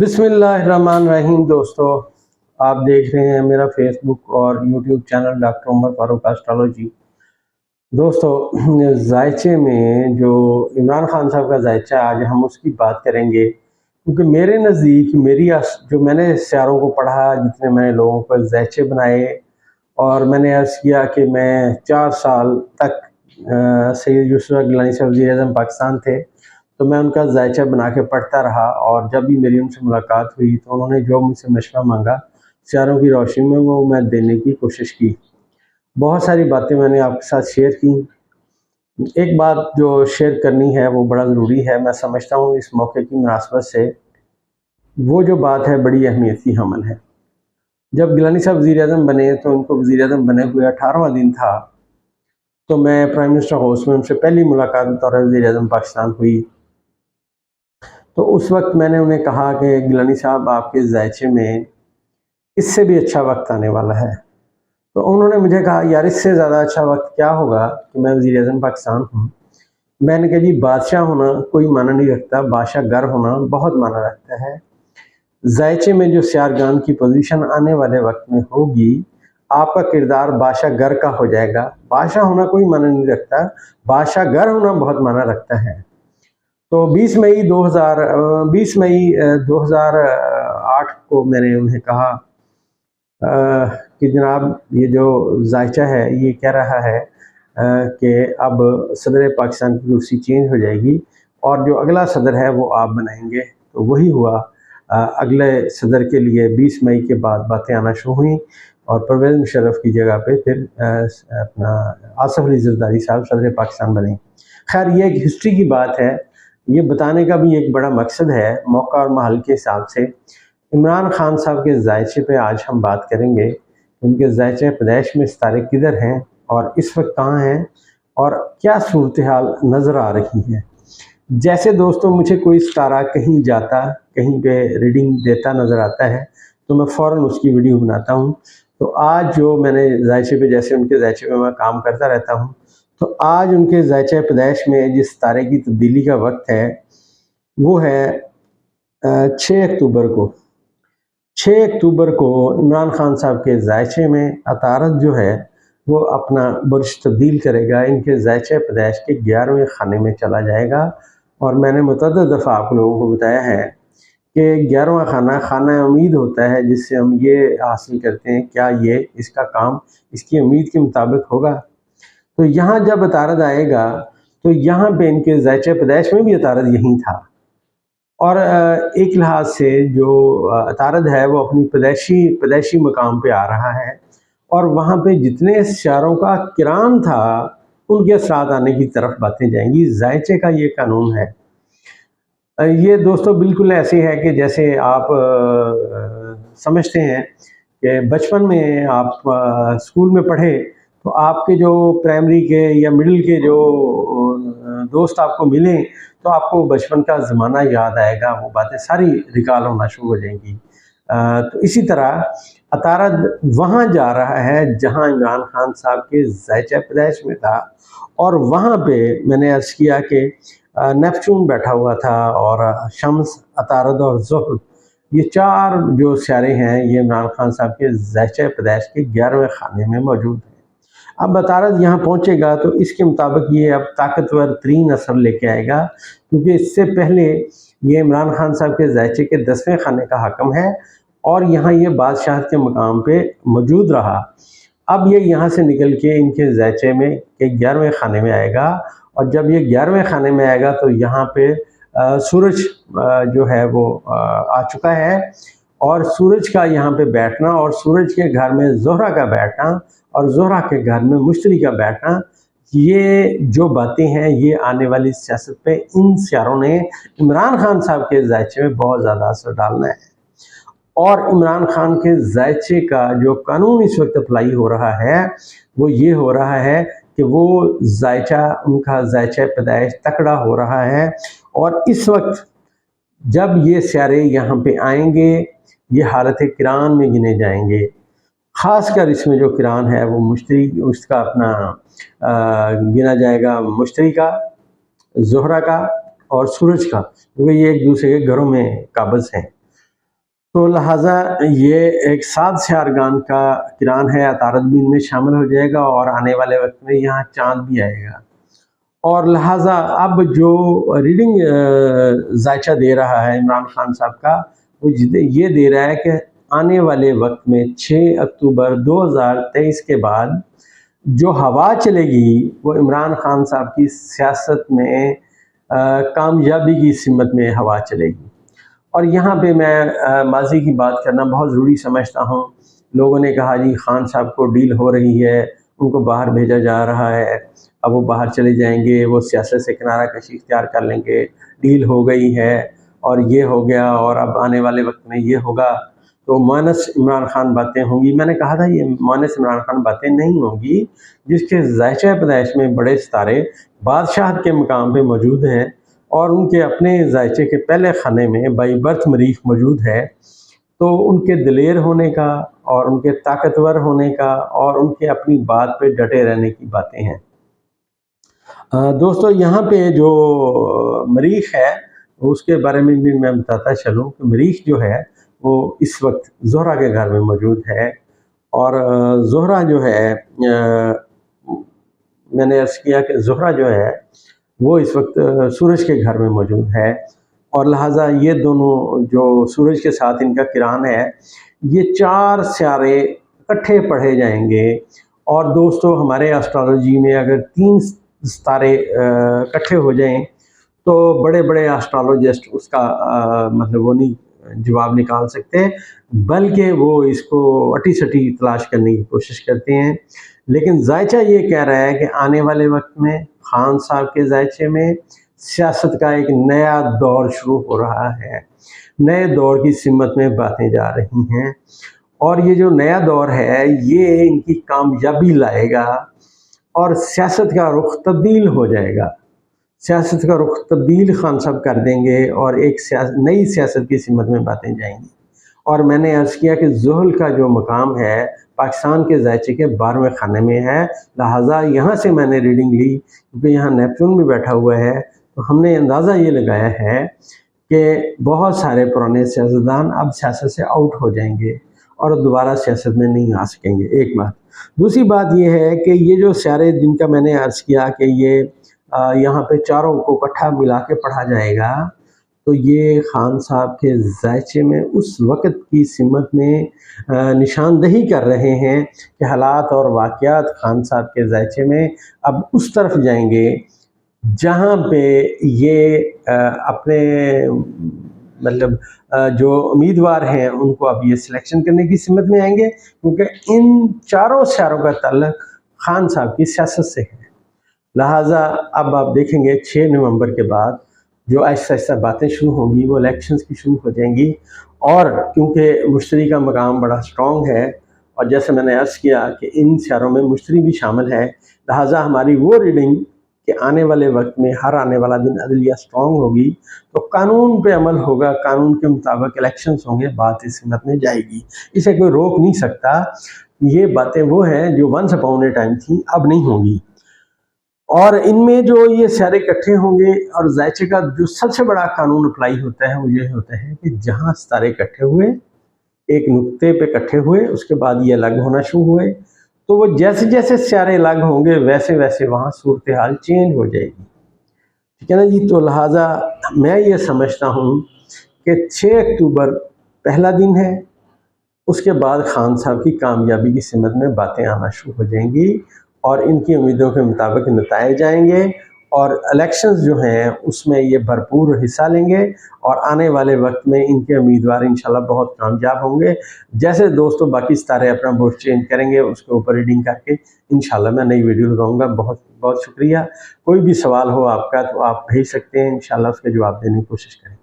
बिस्मिल्लाहिर्रहमानिर्रहीम। दोस्तों, आप देख रहे हैं मेरा फेसबुक और YouTube channel doctor Umar Farooq astrology. दोस्तों, जायचे में जो इमरान खान साहब का जायचा, आज हम उसकी बात करेंगे क्योंकि मेरे नज़दीक जो मैंने सियारों को पढ़ा, जितने मैंने लोगों को जायचे बनाए और मैंने अर्ज़ किया कि मैं 4 साल तक सैयद यूसुफ गिलानी साहब वज़ीर आज़म पाकिस्तान थे, तो मैं उनका जायचा बना के पढ़ता रहा। और जब भी मेरी उनसे मुलाकात हुई तो उन्होंने जो मुझसे मशवरा मांगा सियारों की रोशनी में, वो मैं देने की कोशिश की। बहुत सारी बातें मैंने आपके साथ शेयर की। एक बात जो शेयर करनी है वो बड़ा ज़रूरी है, मैं समझता हूँ इस मौके की मुनासबत से। वो जो बात है बड़ी अहमियत की हमल है। जब गिलानी साहब वज़ीर आज़म बने तो उनको वज़ीर आज़म बने हुए 18वां दिन था, तो मैं प्राइम मिनिस्टर हाउस में उनसे पहली मुलाकात बतौर वज़ीर आज़म पाकिस्तान हुई। तो उस वक्त मैंने उन्हें कहा कि गिलानी साहब, आपके जायचे में इससे भी अच्छा वक्त आने वाला है। तो उन्होंने मुझे कहा, यार इससे ज़्यादा अच्छा वक्त क्या होगा कि मैं वज़ीर आज़म पाकिस्तान हूँ। मैंने कहा, जी बादशाह होना कोई माना नहीं रखता, बादशाह गर होना बहुत माना रखता है। जायचे में जो सियारगान की पोजीशन आने वाले वक्त में होगी, आपका किरदार बादशाह गर का हो जाएगा। बादशाह होना कोई माना नहीं रखता, बादशाह गर होना बहुत माना रखता है। तो 20 मई 2008 को मैंने उन्हें कहा कि जनाब, ये जो जायचा है ये कह रहा है कि अब सदर पाकिस्तान की कुर्सी चेंज हो जाएगी और जो अगला सदर है वो आप बनाएंगे। तो वही हुआ। अगले सदर के लिए 20 मई के बाद बातें आना शुरू हुई और परवेज़ मुशर्रफ की जगह पे फिर अपना आसिफ अली ज़रदारी साहब सदर पाकिस्तान बने। खैर, ये एक हिस्ट्री की बात है, ये बताने का भी एक बड़ा मकसद है मौका और माहौल के हिसाब से। इमरान खान साहब के जायचे पे आज हम बात करेंगे। उनके जायचे पैदाइश में सितारे किधर हैं और इस वक्त कहाँ हैं और क्या सूरत हाल नज़र आ रही है। जैसे दोस्तों, मुझे कोई सितारा कहीं जाता, कहीं पे रीडिंग देता नज़र आता है तो मैं फ़ौरन उसकी वीडियो बनाता हूँ। तो आज जो मैंने जायचे पे, जैसे उनके जायचे पे मैं काम करता रहता हूँ, तो आज उनके जायचे पैदाइश में जिस सितारे की तब्दीली का वक्त है वो है 6 अक्टूबर को। 6 अक्टूबर को इमरान खान साहब के जायचे में अतारद जो है वो अपना बुर्ज तब्दील करेगा। इनके जायचे पैदाइश के 11वें खाने में चला जाएगा। और मैंने मुतअद्दिद दफ़ा आप लोगों को बताया है कि 11वां खाना खाना उम्मीद होता है, जिससे हम ये हासिल करते हैं क्या ये इसका काम इसकी उम्मीद के मुताबिक होगा। तो यहाँ जब अतारद आएगा तो यहाँ पे इनके जायचे पैदाइश में भी अतारद यहीं था। और एक लिहाज से जो अतारद है वो अपनी पैदाइशी मकाम पे आ रहा है और वहाँ पे जितने सियारों का किरान था उनके असरात आने की तरफ बातें जाएंगी। जायचे का ये कानून है। ये दोस्तों बिल्कुल ऐसे है कि जैसे आप समझते हैं कि बचपन में आप स्कूल में पढ़े तो आपके जो प्राइमरी के या मिडिल के जो दोस्त आपको मिलें तो आपको बचपन का ज़माना याद आएगा, वो बातें सारी रिकॉल होना शुरू हो जाएंगी। तो इसी तरह अतारद वहाँ जा रहा है जहाँ इमरान खान साहब के जायचा पैदाइश में था और वहाँ पे मैंने अर्ज़ किया कि नेपच्यून बैठा हुआ था और शम्स, अतारद और ज़ुहर, ये 4 जो सियारे हैं ये इमरान खान साहब के जायचा पैदाइश के 11वें खाने में मौजूद हैं। अब अतारद यहाँ पहुँचेगा तो इसके मुताबिक ये अब ताकतवर तरीन असर लेके आएगा, क्योंकि इससे पहले ये इमरान खान साहब के जायचे के 10वें खाने का हाकम है और यहाँ ये बादशाहत के मकाम पे मौजूद रहा। अब ये यहाँ से निकल के इनके जायचे में के 11वें खाने में आएगा और जब ये 11वें खाने में आएगा तो यहाँ पे सूरज जो है वो आ चुका है और सूरज का यहाँ पे बैठना और सूरज के घर में ज़ोहरा का बैठना और ज़ोहरा के घर में मुश्तरी का बैठना, ये जो बातें हैं ये आने वाली सियासत पे इन सियारों ने इमरान खान साहब के जायचे में बहुत ज़्यादा असर डालना है। और इमरान खान के जायचे का जो कानून इस वक्त अप्लाई हो रहा है वो ये हो रहा है कि वो जायचा, उनका जायचा पैदाइश तकड़ा हो रहा है और इस वक्त जब ये सियारे यहाँ पे आएंगे ये हालत किरान में गिने जाएंगे। ख़ासकर इसमें जो किरान है वो मुश्तरी, उसका अपना गिना जाएगा मुश्तरी का, ज़ोहरा का और सूरज का, क्योंकि ये एक दूसरे के घरों में काबिज़ हैं। تو لہٰذا یہ ایک 7 سے ارگان کا قرآن ہے، عطارد بھی ان میں شامل ہو جائے گا، اور آنے والے وقت میں یہاں چاند بھی آئے گا۔ اور لہٰذا اب جو ریڈنگ ذائچہ دے رہا ہے عمران خان صاحب کا، وہ یہ دے رہا ہے کہ آنے والے وقت میں 6 اکتوبر 2023 کے بعد جو ہوا چلے گی وہ عمران خان صاحب کی سیاست میں کامیابی کی سمت میں ہوا چلے گی۔ اور یہاں پہ میں ماضی کی بات کرنا بہت ضروری سمجھتا ہوں۔ لوگوں نے کہا جی خان صاحب کو ڈیل ہو رہی ہے، ان کو باہر بھیجا جا رہا ہے، اب وہ باہر چلے جائیں گے، وہ سیاست سے کنارہ کشی اختیار کر لیں گے، ڈیل ہو گئی ہے اور یہ ہو گیا، اور اب آنے والے وقت میں یہ ہوگا تو مانس عمران خان باتیں ہوں گی۔ میں نے کہا تھا یہ مانس عمران خان باتیں نہیں ہوں گی، جس کے ذائچہ پیدائش میں بڑے ستارے بادشاہت کے مقام پہ موجود ہیں، اور ان کے اپنے ذائچے کے پہلے خانے میں بائی برتھ مریخ موجود ہے، تو ان کے دلیر ہونے کا اور ان کے طاقتور ہونے کا اور ان کے اپنی بات پہ ڈٹے رہنے کی باتیں ہیں۔ دوستو یہاں پہ جو مریخ ہے اس کے بارے میں بھی میں بتاتا چلوں کہ مریخ جو ہے وہ اس وقت زہرہ کے گھر میں موجود ہے، اور زہرہ جو ہے میں نے عرض کیا کہ زہرہ جو ہے وہ اس وقت سورج کے گھر میں موجود ہے، اور لہٰذا یہ دونوں جو سورج کے ساتھ ان کا قران ہے، یہ 4 سیارے اکٹھے پڑھے جائیں گے۔ اور دوستو ہمارے ایسٹرالوجی میں اگر 3 ستارے اکٹھے ہو جائیں تو بڑے بڑے ایسٹرالوجسٹ اس کا مطلب وہ نہیں جواب نکال سکتے، بلکہ وہ اس کو اٹی سٹی تلاش کرنے کی کوشش کرتے ہیں۔ لیکن ذائچہ یہ کہہ رہا ہے کہ آنے والے وقت میں خان صاحب کے ذائچے میں سیاست کا ایک نیا دور شروع ہو رہا ہے، نئے دور کی سمت میں باتیں جا رہی ہیں، اور یہ جو نیا دور ہے یہ ان کی کامیابی لائے گا، اور سیاست کا رخ تبدیل ہو جائے گا، سیاست کا رخ تبدیل خان صاحب کر دیں گے، اور ایک نئی سیاست کی سمت میں باتیں جائیں گی۔ اور میں نے عرض کیا کہ زحل کا جو مقام ہے پاکستان کے ذائچے کے 12ویں خانے میں ہے، لہٰذا یہاں سے میں نے ریڈنگ لی، کیونکہ یہاں نیپچون بھی بیٹھا ہوا ہے، تو ہم نے اندازہ یہ لگایا ہے کہ بہت سارے پرانے سیاستدان اب سیاست سے آؤٹ ہو جائیں گے اور دوبارہ سیاست میں نہیں آ سکیں گے، ایک بات۔ دوسری بات یہ ہے کہ یہ جو سیارے جن کا میں نے عرض کیا کہ یہ یہاں پہ چاروں کو اکٹھا ملا کے پڑھا جائے گا، تو یہ خان صاحب کے ذائچے میں اس وقت کی سمت میں نشاندہی کر رہے ہیں کہ حالات اور واقعات خان صاحب کے ذائچے میں اب اس طرف جائیں گے جہاں پہ یہ اپنے مطلب جو امیدوار ہیں ان کو اب یہ سلیکشن کرنے کی سمت میں آئیں گے، کیونکہ ان چاروں سیاروں کا تعلق خان صاحب کی سیاست سے ہے۔ لہٰذا اب آپ دیکھیں گے 6 نومبر کے بعد جو آہستہ آہستہ باتیں شروع ہوں گی وہ الیکشنز کی شروع ہو جائیں گی، اور کیونکہ مشتری کا مقام بڑا سٹرونگ ہے، اور جیسے میں نے عرض کیا کہ ان سیاروں میں مشتری بھی شامل ہے، لہٰذا ہماری وہ ریڈنگ کہ آنے والے وقت میں ہر آنے والا دن عدلیہ سٹرونگ ہوگی تو قانون پہ عمل ہوگا، قانون کے مطابق الیکشنز ہوں گے، بات اس سمت میں جائے گی، اسے کوئی روک نہیں سکتا۔ یہ باتیں وہ ہیں جو ونس اپون اے ٹائم تھیں، اب نہیں ہوں گی۔ اور ان میں جو یہ سیارے اکٹھے ہوں گے، اور ذائچے کا جو سب سے بڑا قانون اپلائی ہوتا ہے وہ یہ ہوتا ہے کہ جہاں ستارے اکٹھے ہوئے، ایک نقطے پہ اکٹھے ہوئے، اس کے بعد یہ الگ ہونا شروع ہوئے، تو وہ جیسے جیسے سیارے الگ ہوں گے ویسے ویسے وہاں صورتحال چینج ہو جائے گی، ٹھیک ہے نا جی۔ تو لہٰذا میں یہ سمجھتا ہوں کہ 6 اکتوبر پہلا دن ہے، اس کے بعد خان صاحب کی کامیابی کی سمت میں باتیں آنا شروع ہو جائیں گی، اور ان کی امیدوں کے مطابق نتائج آئیں گے، اور الیکشنز جو ہیں اس میں یہ بھرپور حصہ لیں گے، اور آنے والے وقت میں ان کے امیدوار انشاءاللہ بہت کامیاب ہوں گے۔ جیسے دوستوں باقی ستارے اپنا بورڈ چینج کریں گے اس کے اوپر ریڈنگ کر کے انشاءاللہ میں نئی ویڈیو لگاؤں گا۔ بہت بہت شکریہ۔ کوئی بھی سوال ہو آپ کا تو آپ بھیج سکتے ہیں، انشاءاللہ اس کے جواب دینے کی کوشش کریں گے۔